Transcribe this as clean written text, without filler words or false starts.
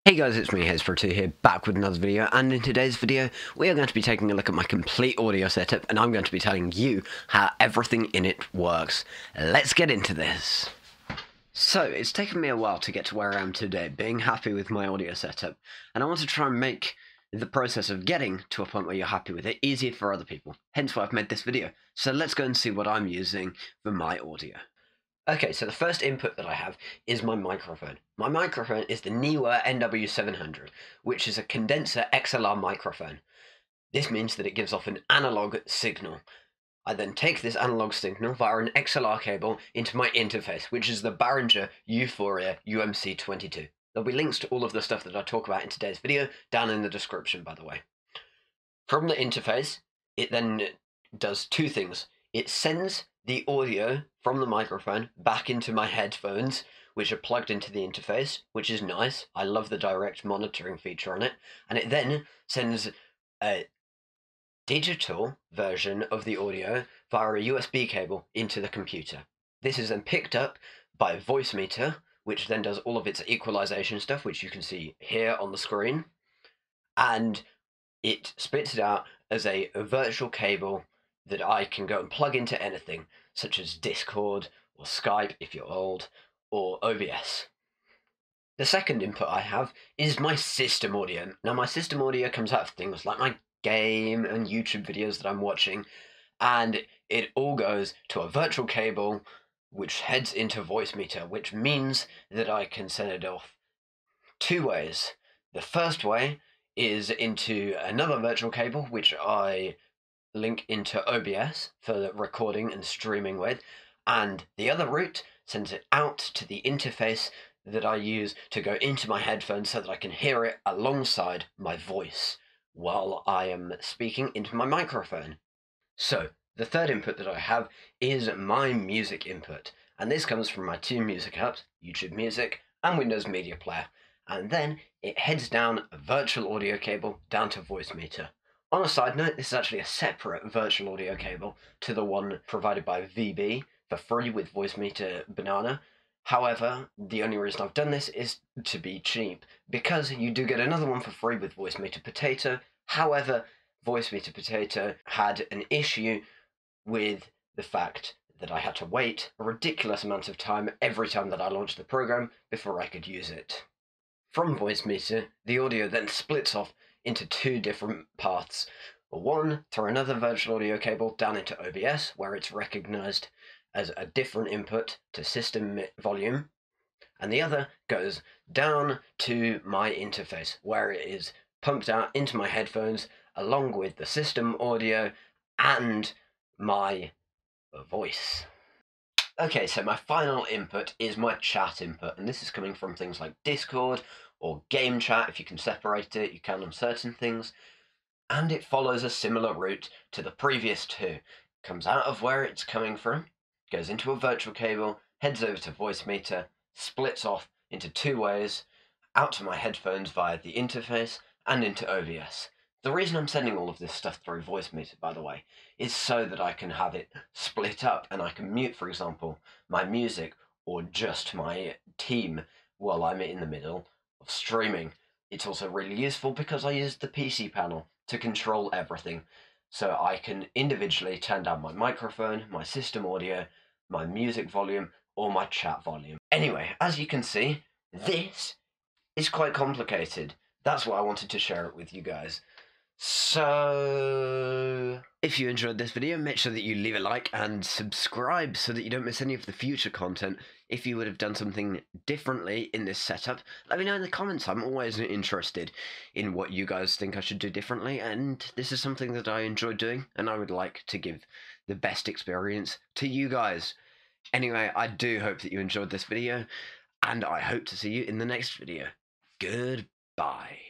Hey guys, it's me, Hezper2 here, back with another video, and in today's video, we are going to be taking a look at my complete audio setup, and I'm going to be telling you how everything in it works. Let's get into this. So, it's taken me a while to get to where I am today, being happy with my audio setup, and I want to try and make the process of getting to a point where you're happy with it easier for other people, hence why I've made this video. So let's go and see what I'm using for my audio. Okay, so the first input that I have is my microphone. My microphone is the Neewer NW700, which is a condenser XLR microphone. This means that it gives off an analog signal. I then take this analog signal via an XLR cable into my interface, which is the Behringer Euphoria UMC22. There'll be links to all of the stuff that I talk about in today's video down in the description, by the way. From the interface, it then does two things. It sends the audio from the microphone back into my headphones, which are plugged into the interface, which is nice. I love the direct monitoring feature on it. And it then sends a digital version of the audio via a USB cable into the computer. This is then picked up by Voicemeter, which then does all of its equalization stuff, which you can see here on the screen. And it spits it out as a virtual cable that I can go and plug into anything, such as Discord, or Skype if you're old, or OBS. The second input I have is my system audio. Now my system audio comes out of things like my game and YouTube videos that I'm watching, and it all goes to a virtual cable which heads into Voicemeter, which means that I can send it off two ways. The first way is into another virtual cable, which I link into OBS for recording and streaming with, and the other route sends it out to the interface that I use to go into my headphones so that I can hear it alongside my voice while I am speaking into my microphone. So the third input that I have is my music input, and this comes from my two music apps, YouTube Music and Windows Media Player, and then it heads down a virtual audio cable down to Voicemeter. On a side note, this is actually a separate virtual audio cable to the one provided by VB for free with Voicemeter Banana. However, the only reason I've done this is to be cheap, because you do get another one for free with Voicemeter Potato. However, Voicemeter Potato had an issue with the fact that I had to wait a ridiculous amount of time every time that I launched the program before I could use it. From Voicemeter, the audio then splits off into two different paths. One through another virtual audio cable down into OBS, where it's recognized as a different input to system volume, and the other goes down to my interface, where it is pumped out into my headphones along with the system audio and my voice. Okay, so my final input is my chat input, and this is coming from things like Discord or game chat. If you can separate it, you can on certain things, and it follows a similar route to the previous two. Comes out of where it's coming from, goes into a virtual cable, heads over to Voicemeter, splits off into two ways, out to my headphones via the interface, and into OBS. The reason I'm sending all of this stuff through Voicemeter, by the way, is so that I can have it split up and I can mute, for example, my music or just my team while I'm in the middle of streaming. It's also really useful because I use the PC panel to control everything, so I can individually turn down my microphone, my system audio, my music volume, or my chat volume. Anyway, as you can see, this is quite complicated. That's why I wanted to share it with you guys. So, if you enjoyed this video, make sure that you leave a like and subscribe so that you don't miss any of the future content. If you would have done something differently in this setup, let me know in the comments. I'm always interested in what you guys think I should do differently, and this is something that I enjoy doing, and I would like to give the best experience to you guys. Anyway, I do hope that you enjoyed this video, and I hope to see you in the next video. Goodbye.